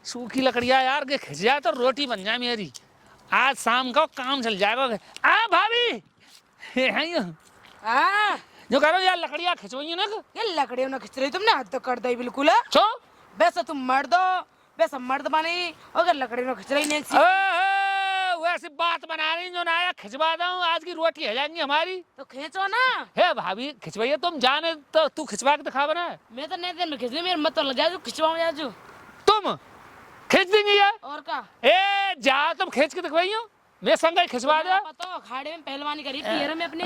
सूखी लकड़ियाँ यार के खिंच जाए तो रोटी बन जाए मेरी। आज शाम का काम चल जाएगा। भाभी जो करो यार लकड़ियाँ खिंचवाइए ना। ये लकड़ियों ना खिंच रही तुमने हद तो कर दी बिल्कुल। छो वैसे तुम मर्द हो, वैसे मर्द बनी अगर लकड़ी ना खिंच रही नहीं वैसी बात बना रही जो ना खिंचवा दूं आज की रोटी है जाएंगी हमारी। तो खींचो ना। हे भाभी खिंचवाइए तुम जाने तो तू खिंचवा के दिखा बना। मैं तो नहीं दिन में खिंचनी मेरे मत तो लगा जो खिंचवाऊं या जो तुम खींच देंगी यार। और का ए जा तुम खींच के दिखवाइयो मैं संग खिंचवा दे। पता खाड़े में पहलवानी करी पियर में अपने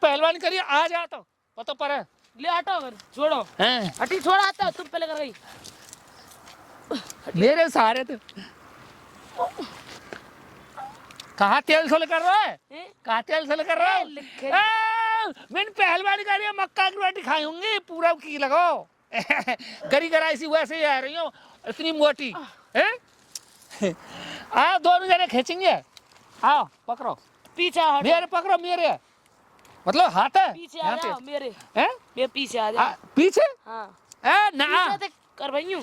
पहलवानी करिए आ जा तो पता पर है। ले हटो अगर छोड़ो हटी छोड़ा आता तुम पहले कर गई मेरे सहारे तो कहाँ तेल सोले कर रहा है कहाँ तेल सोले कर रहा है। मैंने पहलवानी करी मक्का की रोटी खाई होंगी पूरा की लगाओ गरी गराई सी वैसे ही आ रही हो इतनी मोटी है। आओ दोनों जने खींचेंगे। आओ पकड़ो पीछे मेरे पकड़ो मेरे मतलब हाथ है पीछे आ जाओ मेरे हैं मैं पीछे आ जा पीछे हाँ ना कर भैया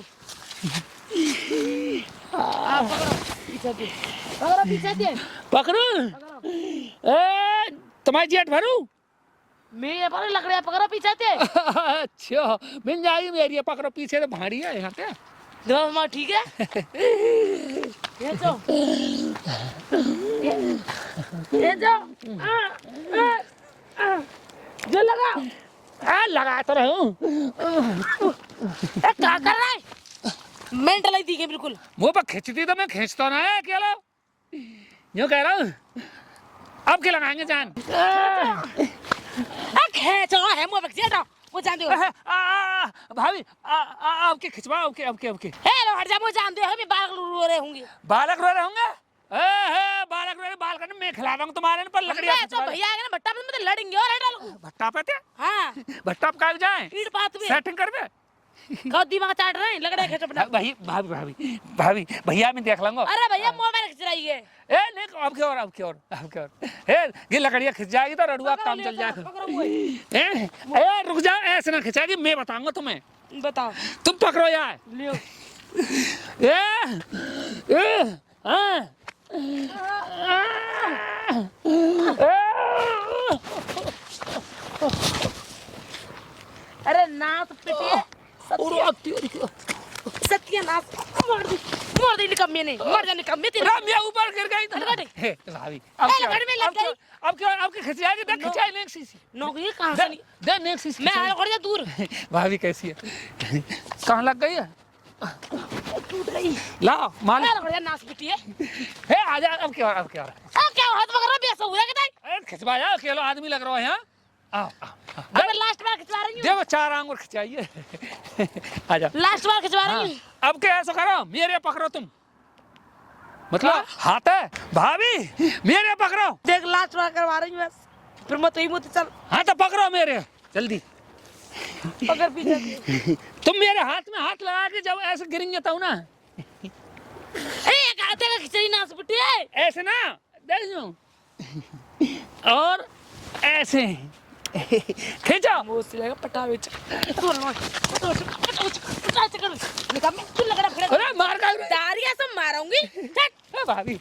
पकड़ो पीछे दे पकड़ो पीछे दे पकड़ो तुम्हारी जेठ भरू मैं पर लकड़ियां पकड़ो पीछे दे अच्छा मिल जाएगी मेरी पकड़ो पीछे तो भारी है यहाँ पे दो ठीक है ये जो जो लगा तो रहा हूँ। क्या कर रहा है मेंटल आई थी के बिल्कुल मुँह पर खींचती तो मैं खींचता ना है क्या लो यूँ कह रहा हूँ अब क्या लगाएंगे जान खींचो है मुँह पे खींचो वो जान दो भाभी आपके खिंचवाओ आपके आपके आपके हेलो हट जा वो जान दो हम बालक रो रहे होंगे बालक रो रहे होंगे बालक रो रहे बाल करने मैं खिला दूंगा तुम्हारे पर लकड़ियाँ तो भैया आगे ना भट्टा पे तो लड़ेंगे और हटा भट्टा पे थे हाँ भट्टा पे काहे जाए पीठ पात में सेटिंग कर दे कब दिमाग चाट रहे हैं लकड़ियां खींचो अपना भाई भाभी भाभी भाभी भैया मैं देख लूंगा। अरे भैया मोबाइल खींच रही है नहीं अब क्या और अब क्या और अब क्या और ये लकड़ियाँ खिंच जाएगी तो रडुआ काम चल जाएगा। रुक जाओ ऐसे ना खिंचाएगी मैं बताऊंगा तुम्हें बताओ तुम पकड़ो यार लियो अरे नाथ पिटिए सत्यानाश मार दी निकम्मे ने मर जा निकम्मे तेरा मैं ऊपर गिर गई तो भाभी अब क्या आपके खिंच जाएगी देख खिंचाई नेक्स्ट सीसी नौकरी कहां से दे नेक्स्ट सीसी मैं आ जा दूर भाभी कैसी है कहां लग गई है टूट गई लाओ माल अरे नाश पिटिए हे आ जा अब क्या हाथ पकड़ बेसो हुआ के अरे खिंचवा जाओ अकेला आदमी लग रहा है यहां आओ अब लास्ट बार खिंचवा रही हूं देखो 4 आंगुर खिंचाइए आ जा लास्ट बार खिंचवा रही हूं अब क्या ऐसा करो मेरे पकड़ो तुम मतलब हाथ है भाभी मेरे पकड़ो देख लास्ट बार करवा रही हूं बस फिर मत ही मत चल हाँ तो पकड़ो मेरे जल्दी पकड़ पीछे तुम मेरे हाथ में हाथ लगा के जब ऐसे गिरेंगे तब ना एक हाथ का खिचड़ी नाश पिटिए ऐसे ना देख और ऐसे खींचो मोस लगा पटावे निकम में तू लगा फिर अरे मार का दारिया से मारूंगी भाभी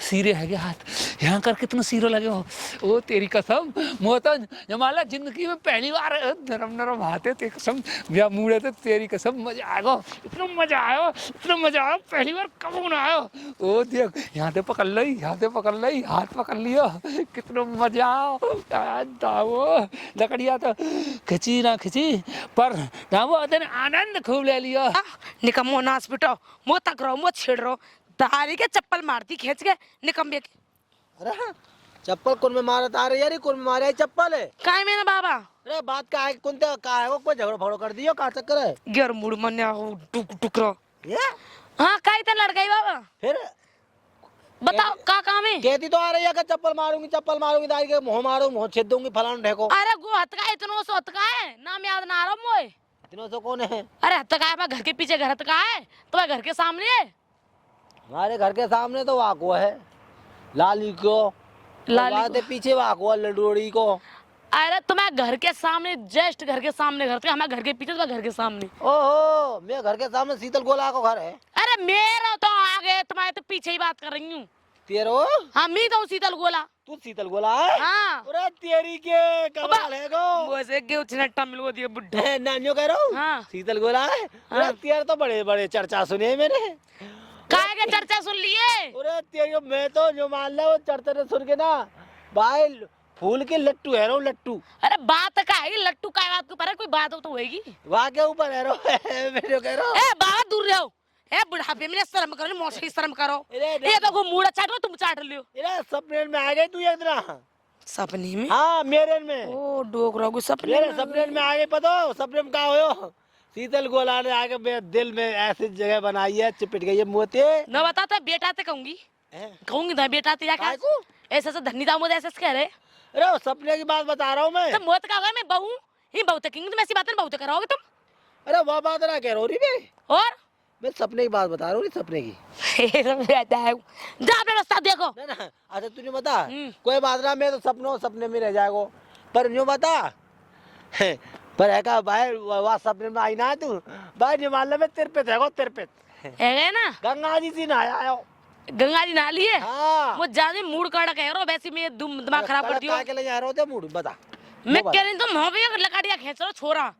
सीरे है क्या हाथ यहाँ कर कितना सीरो लगे हो ओ तेरी कसम मोहतन जमाला जिंदगी में पहली बार नरम नरम हाथे ते कसम या मुड़े तो तेरी कसम मजा आएगा इतना मजा आया पहली बार कब ना आयो ओ देख यहाँ पे पकड़ ली हाथ पकड़ लियो कितना मजा आओ लकड़िया तो खिंची ना खिंची पर वो आनंद खूब ले लियो निकम्मो नाश पिटो मो तक रहो मो छेड़ रहो दारी के चप्पल मारती खींच के निकम्बे के अरे चप्पल कौन में मारत आ रही यार कौन में मारे चप्पल है काय में ना बाबा अरे बात का है कौन तो का है वो कोई झगड़ा फड़ो कर दियो का चक्कर है गिर मुड़ मन्या टुक टुकरो ये हां काय त लड़काई बाबा फिर बताओ का काम है कहती तो आ रही है कि चप्पल मारूंगी दाई के मुंह छेद दूंगी फलाना ढेको अरे गो हत का इतनो सो हत का है नाम याद ना आ रहा मोए इतनो सो कौन है अरे हत का है घर के पीछे घर हत का है तो घर के सामने है हमारे घर के सामने तो वाको है लाली को लाली पीछे वाको लडोड़ी को अरे तुम्हारे घर के सामने, जस्ट घर के सामने घर थे, हमारे घर के पीछे, तुम्हारे घर के सामने। ओहो, मेरे घर के सामने शीतल गोला को घर है। अरे मेरा तो आगे, तुम्हारे तो पीछे ही बात कर रही हूँ। तेरो हाँ, मैं तो शीतल गोला। तू शीतल गोला है? हाँ। अरे तेरी के कमाल है गो। वैसे क्यों चिनट्टा मिलवा दिया बुड्ढा। नानियो कह रहा हूँ। हाँ। शीतल गोला है। अरे हाँ। तेरे तो बड़े बड़े चर्चा सुने हैं मैंने। काहे के चर्चा सुन लिए? अरे तेरी, मैं तो जो मान ला वो चर्चा ने सुन के ना भाई फूल के लट्टू है रो लट्टू। अरे बात का है लट्टू, का बात के ऊपर है, कोई बात हो तो होएगी। वहाँ के ऊपर है रो। मैं कह रहा हूँ। ए बाबा दूर रहो। ए बुढ़ापे में शर्म करो, मौसी शर्म करो। अरे ये तो मुड़ा चाट लो, तुम चाट लियो। अरे सपने में आ गई तू इतना। सपने में? हाँ मेरे में। ओ डोकरा को सपने मेरे में। सपने में आ गई, पता हो सपने में कहा हो? शीतल गोला ने आके मेरे दिल में ऐसी जगह बनाई है, चिपट गई है मोते। न बता तो बेटा ते कहूंगी, कहूंगी तो बेटा ते क्या काय को? ऐसे से धन्नी दामोद ऐसे कह रहे। अरे वो सपने की बात बता रहा हूँ मैं। तो मौत का होगा, मैं बहू ही बहुत किंग, तुम ऐसी बातें बहुत कराओगे तुम। अरे वह बात ना कह रही मैं। और मैं सपने की बात बता रहा हूँ, सपने की। जा अपने रास्ता देखो। ना ना, अच्छा तुझे बता, हम्म। कोई बात ना, मैं तो सपने में रह जाएगा। पर यूँ बता, पर है का भाई वह सपने में आई ना तू भाई, नहीं मान लो मैं तिरपित है, तिरपित है ना, गंगा जी से नहाया आयो। गंगा जी नहा लिए। हाँ। वो ज्यादा मूड काड़ा कह रहा, वैसे मैं दिमाग खराब कर दियो। के लिए जा रहा होते मूड बता। मैं कह रही तुम हो भी लकड़ियां खींच रहे हो छोरा,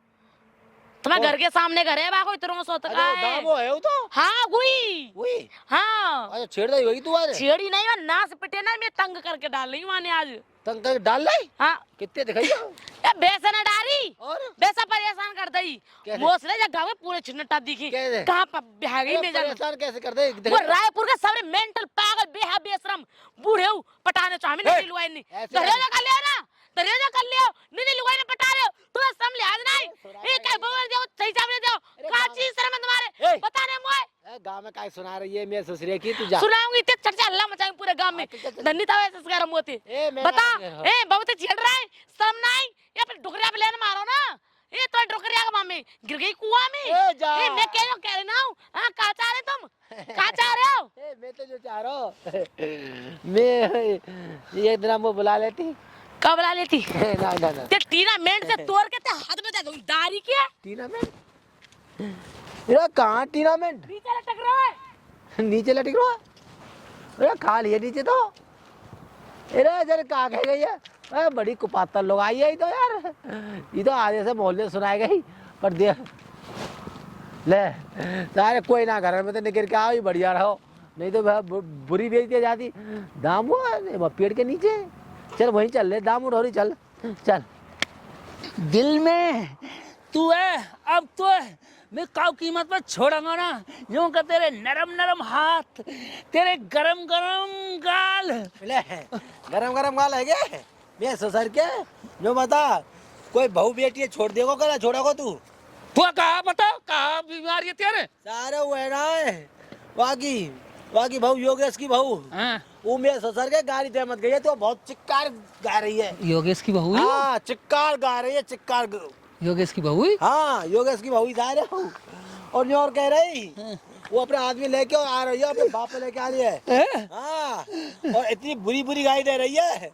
तुम्हारे घर के सामने घर है, बाको इतना सोत का है। दामो है वो तो। हाँ गुई। वही। हाँ अच्छा छेड़ दई होगी तू आज। छेड़ी नहीं, मैं नाच पिटे ना, मैं तंग करके डाल रही हूँ माने आज। तंग कर डाल लाई। हाँ कितने दिखाई ए बेसन डारी और बेसा परेशान कर दई। कैसे? मोसले जा गाँव में पूरे चिन्नटा दिखी, कैसे? कहाँ पर भागी अरे में जाने। परेशान कैसे कर दे वो रायपुर के सारे मेंटल पागल बेहा बेशरम बूढ़े हो पटाने चाहे नहीं लुआई नहीं ऐसे तरेजा कर लिया ना, तरेजा कर लियो नहीं लुआई ने पटा रहे हो तुम्हें सम लिहाज नहीं। ये काय बोल दो सही सामने दो का चीज शर्म है तुम्हारे बताने मोए। गांव में काय सुना रही है, मैं ससुरे की तू जा सुनाऊंगी ते चर्चा हल्ला मचाऊंगी पूरे गांव में। धन्नी तावे ऐसे गरम होते बता। ए बहुत छेड़ रहा है, शर्म नहीं, या फिर डुकरिया पे लेने मारो ना। ये तो डुकरिया के मामे गिर गई कुआं में। ए मैं कह रही ना, हां कहां जा रहे तुम, कहां जा रहे हो? मैं तो जो चाह रहा हूँ मैं एक दिन वो बुला लेती। कब बुला लेती? ना ना ना ते टीना मेंट से तोड़ के ते हाथ में दे दूं दारी के। टीनामेंट मेरा कहाँ टीनामेंट नीचे लटक रहा है। नीचे लटक रहा है। अरे खा लिया नीचे तो। अरे जरा कहाँ कह गई है? अरे बड़ी कुपातर लोग आई है ये तो यार, ये तो आधे से मोहल्ले सुनाए गई। पर देख ले सारे कोई ना घर में तो निकल के आओ, बढ़िया रहो, नहीं तो बुरी बेइज्जती जाती। दाम हुआ पेड़ के नीचे, चल वहीं चल ले, दाम उठौरी चल चल। दिल में तू है अब तो है, मैं काउ कीमत पर छोड़ूंगा ना। यूं का तेरे नरम नरम हाथ, तेरे गरम गरम गाल। ले गरम गरम गाल है क्या? मैं ससुर के जो बता, कोई बहू बेटी है छोड़ देगो कला छोड़ोगो तू? तू कहा बताओ, कहा बीमारी है तेरे? सारे वो है ना वाकी बहू योगेश की बहू, हाँ। वो मेरे ससुर के गाड़ी तय मत गई है तो बहुत चिक्कार गा रही है। योगेश की बहू? हाँ चिक्कार गा रही है, चिक्कार। योगेश की बहू? हाँ योगेश की बहू जा रहे हो। और न्यू और कह रही वो अपने आदमी लेके आ रही है, अपने बाप लेके आ रही है। हाँ और इतनी बुरी बुरी गाड़ी दे रही है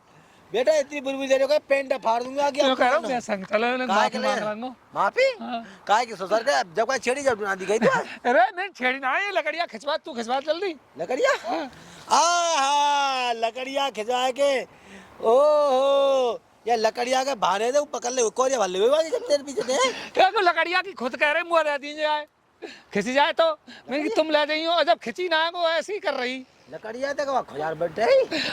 बेटा, इतनी बुरी बुरी दे रही है, पेंट फाड़ दूंगा क्यों कह रहा हूँ मैं संग चलो ना, माफी मांग रहा हूँ। माफी हाँ। काहे की ससुर के जब कोई छेड़ी जब ना दी गई तो अरे नहीं छेड़ी ना, ये लकड़ियाँ खिंचवा, तू खिंचवा जल्दी लकड़िया। हाँ लकड़िया खिंचवा के ओहो ये लकड़िया के बहाने दे पकड़ ले को ये भले हुए जब तेरे पीछे थे। क्या तो लकड़ियाँ की खुद कह रहे मुँह रह दीजिए खिंची जाए तो मैंने तुम ले जाइयो, और जब खिंची ना वो ऐसी ही कर रही लकड़िया तक खुजार बैठे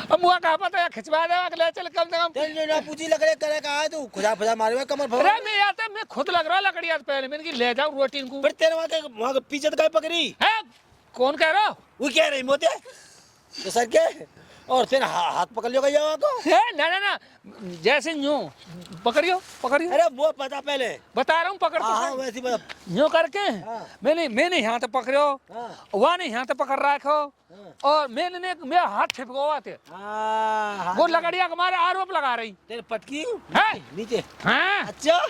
अब मुँह कहा पता है खिंचवा दे ले चल कम से कम। तेरे ना पूछी लकड़िया करे कहा है तू खुजार खुजार मारे हुए कमर अरे नहीं आते, मैं खुद लग रहा लकड़ियाँ पहले मैंने की ले जाऊँ रोटी को। फिर तेरे वहाँ के पीछे तो पकड़ी है कौन कह रहा? वो कह रही मोते तो सर के और फिर हाथ पकड़ लियो गया को। ना ना ना जैसे यूं पकड़ियो पकड़ियो। अरे वो पता पहले बता रहा हूँ पकड़ हाँ वैसी बता। यूं करके हाँ। मैंने यहाँ तो पकड़ो, वहाँ ने यहाँ तो पकड़ रखो, और मैं हाथ छिपका थे। वो लकड़िया के मारे आरोप लगा रही तेरे पटकी है नीचे। हाँ अच्छा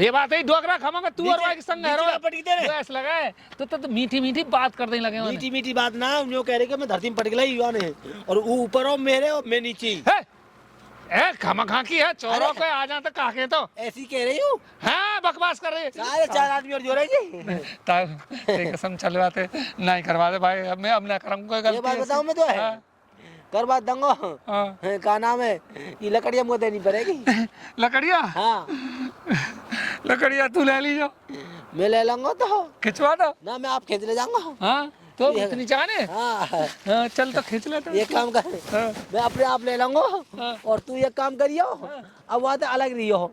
ये बात है, डोकरा खामांगा तू और वाई के संग है रो पटकी तेरे ऐसा लगा है तो मीठी मीठी बात करने लगे। मीठी मीठी बात ना जो कह रहे कि मैं धरती में पटक लाई युवा ने और वो ऊपर हो मेरे और मैं नीचे। है ए खामा की है चोरों को आ जाते काके तो ऐसी कह रही हूँ। हाँ बकवास कर रहे सारे 4 आदमी और जो रहेंगे। तेरी कसम चलवाते नहीं करवाते भाई अब ना करूंगा ये बात बताऊँ मैं तो है, हाँ। करवा दूंगा। हाँ। का नाम है, ये लकड़ियाँ मुझे देनी पड़ेगी। लकड़िया हाँ लकड़िया तू ले लीजो मैं ले लूंगा तो खिंचवा दो ना, मैं आप खींच ले जाऊंगा। हाँ तो इतनी जाने हाँ हाँ चल तो खींच ले तो ये काम कर, हाँ। मैं अपने आप ले लूंगा हाँ। और तू ये काम करियो। अब बात अलग रही हो,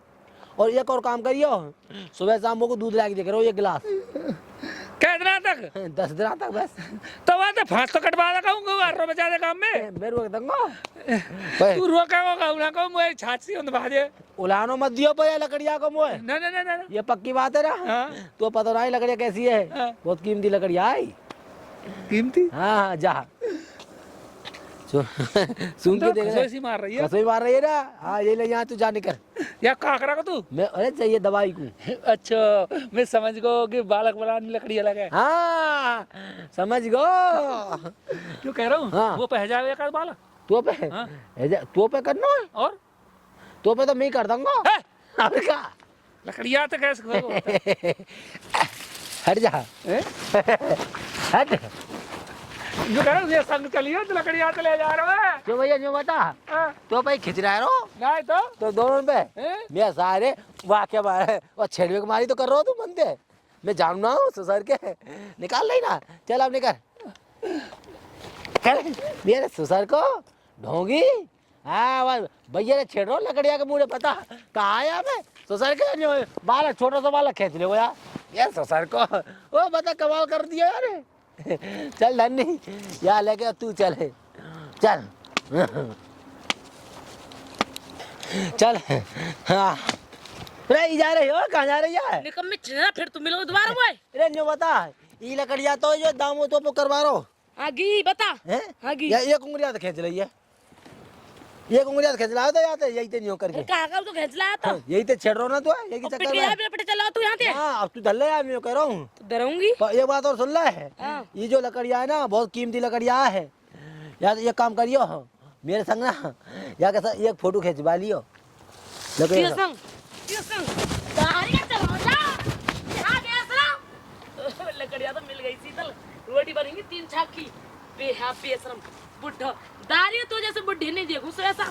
और एक और काम करियो, सुबह शाम को दूध ला के देख रहे हो 1 गिलास। कितना तक 10 दिन तक बस। तो वहाँ तो फांस तो कटवा दे कहूँगा रो बचा दे काम में मैं रोक दूंगा। तू रोका होगा उन्हें कहो मुझे छाछी उन भाजे उलानो मत दियो पर लकड़िया को मुझे, ना ना ना ना ये पक्की बात है ना। हाँ। तो पता नहीं लकड़िया कैसी है, हाँ। बहुत कीमती लकड़िया है। कीमती हाँ हाँ जा सुन के देख खसोसी मार रही है रसोई मार रही है ना। हाँ ये ले यहाँ तू जा निकल। या काकरा को तू मैं अरे चाहिए दवाई को। अच्छा मैं समझ गो कि बालक बनाने लकड़ी अलग है हाँ समझ गो। क्यों कह रहा हूँ हाँ। वो पह जाएगा का बालक तो पे हाँ। तो पे करना है, और तो पे तो मैं ही कर दूंगा। है? और क्या लकड़िया तो कैसे होता है? हट जा हैं? हट। जो कह रहा हूँ ये संग चलिए तो लकड़िया तो ले जा रहा है जो भैया जो बता, हाँ। तो भाई खिंच रहा है रो नहीं तो दोनों पे हैं? मैं सारे वाक्य मारे और छेड़वे मारी तो कर रहा हो तू बनते। मैं जानना हूँ ससुर के, निकाल ले ना। चल अब निकल कर मेरे ससुर को ढोंगी। हाँ बस भैया ने छेड़ रहा लकड़िया के मुँह पता कहाँ आया मैं ससुर के बालक छोटा सा बालक खींच ले वो यार ससुर को। ओ बता कमाल कर दिया यार। चल धन्नी यहाँ लेके तू चले चल चल। हाँ अरे जा रही हो, कहाँ जा रही है? निकम्मी छिना फिर तुम मिलोगे दोबारा वो अरे जो बता ये लकड़िया तो जो दामो तो करवा रो आगी बता हैं? आगी या एक उंगलिया तो खींच रही है, एक उंगलिया तो खींच रहा तो याते यही तो नहीं हो करके। कहाँ का तो खींच लाया तो यही तो छेड़ रहा ना तू यही के पिट चक्कर गया में। भी पिट चला तू यहाँ से हाँ अब तू धल ले यार, मैं कह रहा हूँ। तो डरूंगी पर एक बात और सुन ले है, हाँ। ये जो लकड़िया है ना बहुत कीमती लकड़िया है यार। एक काम करियो मेरे संग ना, या के साथ एक फोटो खिंचवा लियो लकड़िया का। लकड़िया तो मिल गई शीतल, रोटी बनेंगी 3 छाक की। बेशरम बुढ़ा दारी तो जैसे बुढ़ी नहीं देखूं ऐसा।